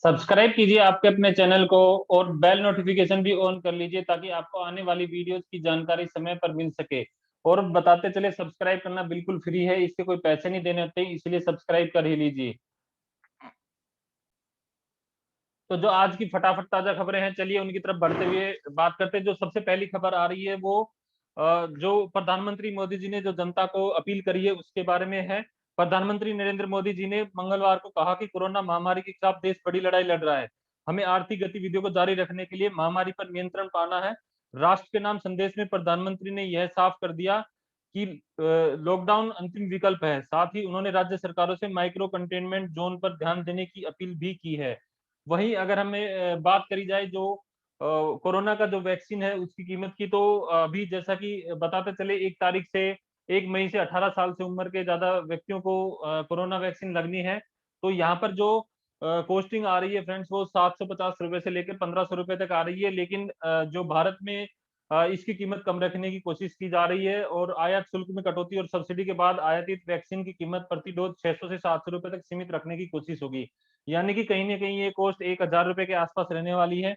Subscribe कीजिए आपके अपने चैनल को और बेल नोटिफिकेशन भी ऑन कर लीजिए ताकि आपको आने वाली वीडियोस की जानकारी समय पर मिल सके। और बताते चले, सब्सक्राइब करना बिल्कुल फ्री है, इसके कोई पैसे नहीं देने होते, इसलिए सब्सक्राइब कर ही लीजिए। तो जो आज की फटाफट ताजा खबरें हैं, चलिए उनकी तरफ बढ़ते हुए बात करते हैं। जो सबसे पहली खबर आ रही है वो जो प्रधानमंत्री मोदी जी ने जो जनता को अपील करी है उसके बारे में है। प्रधानमंत्री नरेंद्र मोदी जी ने मंगलवार को कहा कि कोरोना महामारी के खिलाफ देश बड़ी लड़ाई लड़ रहा है। हमें आर्थिक गतिविधियों को जारी रखने के लिए महामारी पर नियंत्रण पाना है। राष्ट्र के नाम संदेश में प्रधानमंत्री ने यह साफ कर दिया कि लॉकडाउन अंतिम विकल्प है। साथ ही उन्होंने राज्य सरकारों से माइक्रो कंटेनमेंट जोन पर ध्यान देने की अपील भी की है। वहीं अगर हमें बात करी जाए जो कोरोना का जो वैक्सीन है उसकी कीमत की, तो अभी जैसा कि बताते चले 1 तारीख से 1 मई से 18 साल से उम्र के ज्यादा व्यक्तियों को कोरोना वैक्सीन लगनी है। तो यहाँ पर जो कॉस्टिंग आ रही है फ्रेंड्स, वो 750 रुपए से लेकर 1500 रुपए तक आ रही है। लेकिन जो भारत में इसकी कीमत कम रखने की कोशिश की जा रही है और आयात शुल्क में कटौती और सब्सिडी के बाद आयातित वैक्सीन की कीमत प्रति डोज 600 से 700 रुपए तक सीमित रखने की कोशिश होगी। यानी कि कहीं ना कहीं ये कॉस्ट 1000 रुपए के आसपास रहने वाली है।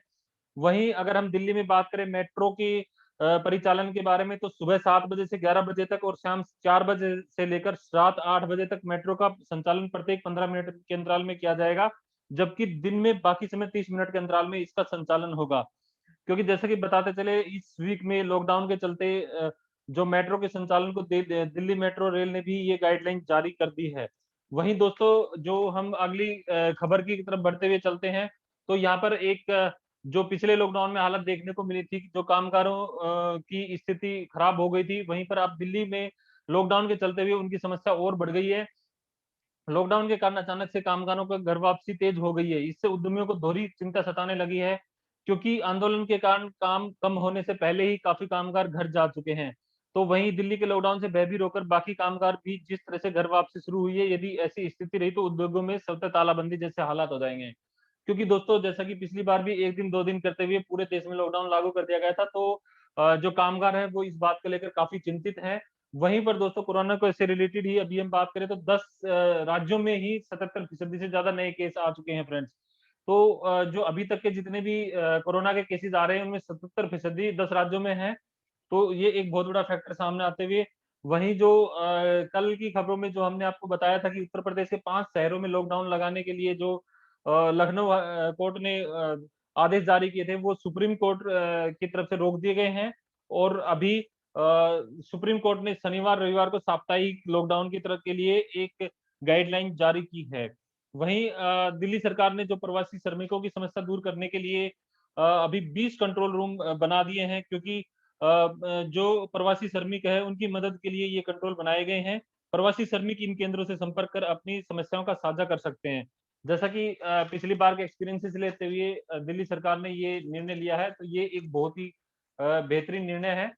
वहीं अगर हम दिल्ली में बात करें मेट्रो की परिचालन के बारे में, तो सुबह 7 बजे से 11 बजे तक और शाम 4 बजे से लेकर रात 8 बजे तक मेट्रो का संचालन प्रत्येक 15 मिनट के अंतराल में किया जाएगा। जबकि दिन में बाकी समय 30 मिनट के अंतराल में इसका संचालन होगा। क्योंकि जैसे कि बताते चले, इस वीक में लॉकडाउन के चलते जो मेट्रो के संचालन को दिल्ली मेट्रो रेल ने भी ये गाइडलाइन जारी कर दी है। वहीं दोस्तों, जो हम अगली खबर की तरफ बढ़ते हुए चलते हैं, तो यहाँ पर एक जो पिछले लॉकडाउन में हालत देखने को मिली थी, जो कामगारों की स्थिति खराब हो गई थी, वहीं पर अब दिल्ली में लॉकडाउन के चलते हुए उनकी समस्या और बढ़ गई है। लॉकडाउन के कारण अचानक से कामगारों का घर वापसी तेज हो गई है। इससे उद्यमियों को दोहरी चिंता सताने लगी है, क्योंकि आंदोलन के कारण काम कम होने से पहले ही काफी कामगार घर जा चुके हैं। तो वहीं दिल्ली के लॉकडाउन से भयभीत होकर बाकी कामगार भी जिस तरह से घर वापसी शुरू हुई है, यदि ऐसी स्थिति रही तो उद्योगों में स्वतः तालाबंदी जैसे हालात हो जाएंगे। क्योंकि दोस्तों, जैसा कि पिछली बार भी 1 दिन 2 दिन करते हुए पूरे देश में लॉकडाउन लागू कर दिया गया था, तो जो कामगार हैं वो इस बात को लेकर काफी चिंतित हैं। वहीं पर दोस्तों, कोरोना को से रिलेटेड ही अभी हम बात करें तो 10 राज्यों में ही 77% से ज्यादा नए केस आ चुके हैं फ्रेंड्स। तो जो अभी तक के जितने भी कोरोना के केसेस आ रहे हैं उनमें 77% 10 राज्यों में है। तो ये एक बहुत बड़ा फैक्टर सामने आते हुए, वहीं जो कल की खबरों में जो हमने आपको बताया था कि उत्तर प्रदेश के 5 शहरों में लॉकडाउन लगाने के लिए जो लखनऊ कोर्ट ने आदेश जारी किए थे, वो सुप्रीम कोर्ट की तरफ से रोक दिए गए हैं। और अभी सुप्रीम कोर्ट ने शनिवार रविवार को साप्ताहिक लॉकडाउन की तरफ के लिए एक गाइडलाइन जारी की है। वहीं दिल्ली सरकार ने जो प्रवासी श्रमिकों की समस्या दूर करने के लिए अभी 20 कंट्रोल रूम बना दिए हैं, क्योंकि जो प्रवासी श्रमिक है उनकी मदद के लिए ये कंट्रोल बनाए गए हैं। प्रवासी श्रमिक इन केंद्रों से संपर्क कर अपनी समस्याओं का साझा कर सकते हैं। जैसा कि पिछली बार के एक्सपीरियंसेस लेते हुए दिल्ली सरकार ने ये निर्णय लिया है, तो ये एक बहुत ही बेहतरीन निर्णय है।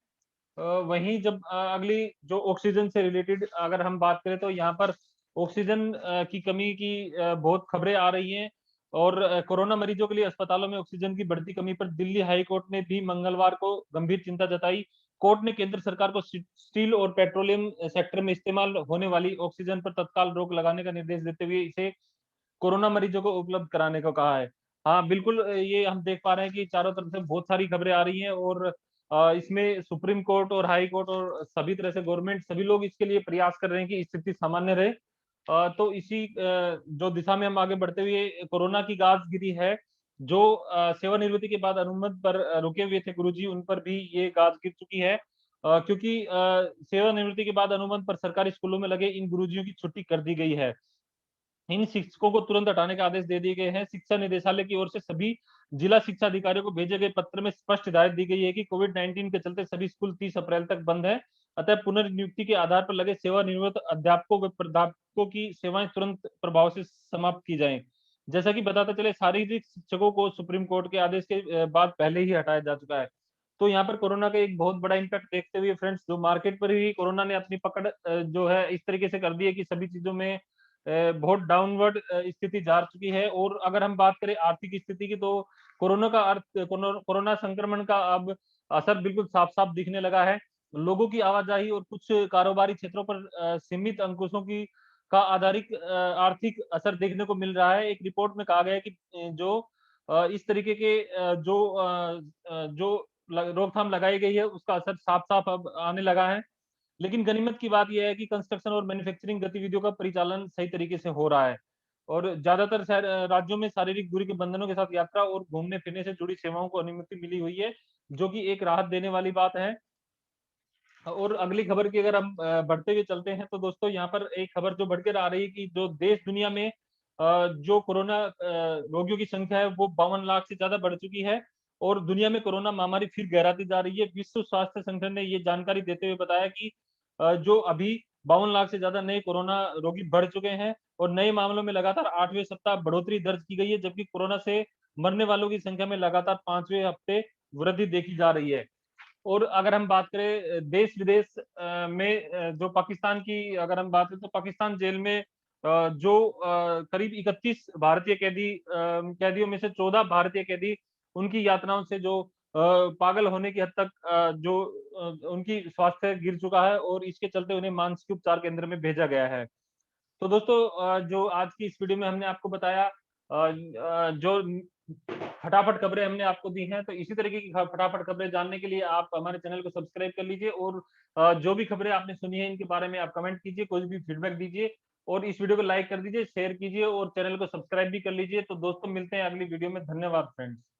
वहीं जब अगली जो ऑक्सीजन से रिलेटेड अगर हम बात करें, तो यहाँ पर ऑक्सीजन की कमी की बहुत खबरें आ रही हैं। और कोरोना मरीजों के लिए अस्पतालों में ऑक्सीजन की बढ़ती कमी पर दिल्ली हाई कोर्ट ने भी मंगलवार को गंभीर चिंता जताई। कोर्ट ने केंद्र सरकार को स्टील और पेट्रोलियम सेक्टर में इस्तेमाल होने वाली ऑक्सीजन पर तत्काल रोक लगाने का निर्देश देते हुए इसे कोरोना मरीजों को उपलब्ध कराने को कहा है। हाँ बिल्कुल, ये हम देख पा रहे हैं कि चारों तरफ से बहुत सारी खबरें आ रही हैं और इसमें सुप्रीम कोर्ट और हाई कोर्ट और सभी तरह से गवर्नमेंट सभी लोग इसके लिए प्रयास कर रहे हैं कि स्थिति सामान्य रहे। तो इसी जो दिशा में हम आगे बढ़ते हुए, कोरोना की गाज गिरी है। जो सेवानिवृत्ति के बाद अनुबंध पर रुके हुए थे गुरुजी, उन पर भी ये गाज गिर चुकी है। क्योंकि सेवानिवृत्ति के बाद अनुबंध पर सरकारी स्कूलों में लगे इन गुरुजियों की छुट्टी कर दी गई है। इन शिक्षकों को तुरंत हटाने के आदेश दे दिए गए हैं। शिक्षा निदेशालय की ओर से सभी जिला शिक्षा अधिकारियों को भेजे गए पत्र में स्पष्ट हिदायत दी गई है कि कोविड-19 के चलते सभी स्कूल 30 अप्रैल तक बंद है। अतः पुनर्नियुक्ति के आधार पर लगे सेवानिवृत्त अध्यापकों व प्राध्यापकों की सेवाएं तुरंत प्रभाव से समाप्त की जाएं। जैसा कि बताते चले, शारीरिक शिक्षकों को सुप्रीम कोर्ट के आदेश के बाद पहले ही हटाया जा चुका है। तो यहाँ पर कोरोना का एक बहुत बड़ा इम्पैक्ट देखते हुए फ्रेंड्स, जो मार्केट पर ही कोरोना ने अपनी पकड़ जो है इस तरीके से कर दी है कि सभी चीजों में बहुत डाउनवर्ड स्थिति जा चुकी है। और अगर हम बात करें आर्थिक स्थिति की, तो कोरोना संक्रमण का अब असर बिल्कुल साफ साफ दिखने लगा है। लोगों की आवाजाही और कुछ कारोबारी क्षेत्रों पर सीमित अंकुशों की का आधारित आर्थिक असर देखने को मिल रहा है। एक रिपोर्ट में कहा गया है कि जो इस तरीके के जो रोकथाम लगाई गई है उसका असर साफ-साफ अब आने लगा है। लेकिन गनीमत की बात ये है कि कंस्ट्रक्शन और मैन्युफैक्चरिंग गतिविधियों का परिचालन सही तरीके से हो रहा है और ज्यादातर राज्यों में शारीरिक दूरी के बंधनों के साथ यात्रा और घूमने-फिरने से जुड़ी सेवाओं को अनुमति मिली हुई है, जो कि एक राहत देने वाली बात है। और अगली खबर की अगर हम बढ़ते हुए चलते हैं तो दोस्तों यहाँ पर एक खबर जो बढ़कर आ रही है कि जो देश दुनिया में जो कोरोना रोगियों की संख्या है वो 52 लाख से ज्यादा बढ़ चुकी है और दुनिया में कोरोना महामारी फिर गहराती जा रही है। विश्व स्वास्थ्य संगठन ने ये जानकारी देते हुए बताया कि जो अभी 52 लाख से ज्यादा नए कोरोना रोगी बढ़ चुके हैं और नए मामलों में लगातार 8वें सप्ताह बढ़ोतरी दर्ज की गई है, जबकि कोरोना से मरने वालों की संख्या में लगातार 5वें हफ्ते वृद्धि देखी जा रही है। और अगर हम बात करें देश-विदेश में जो पाकिस्तान की अगर हम बात करें तो पाकिस्तान जेल में जो करीब 31 भारतीय कैदियों में से 14 भारतीय कैदी उनकी यातनाओं से जो पागल होने की हद तक जो उनकी स्वास्थ्य गिर चुका है और इसके चलते उन्हें मानसिक उपचार केंद्र में भेजा गया है। तो दोस्तों जो आज की इस वीडियो में हमने आपको बताया जो फटाफट खबरें हमने आपको दी हैं, तो इसी तरीके की फटाफट खबरें जानने के लिए आप हमारे चैनल को सब्सक्राइब कर लीजिए और जो भी खबरें आपने सुनी है इनके बारे में आप कमेंट कीजिए, कोई भी फीडबैक दीजिए और इस वीडियो को लाइक कर दीजिए, शेयर कीजिए और चैनल को सब्सक्राइब भी कर लीजिए। तो दोस्तों मिलते हैं अगली वीडियो में। धन्यवाद फ्रेंड्स।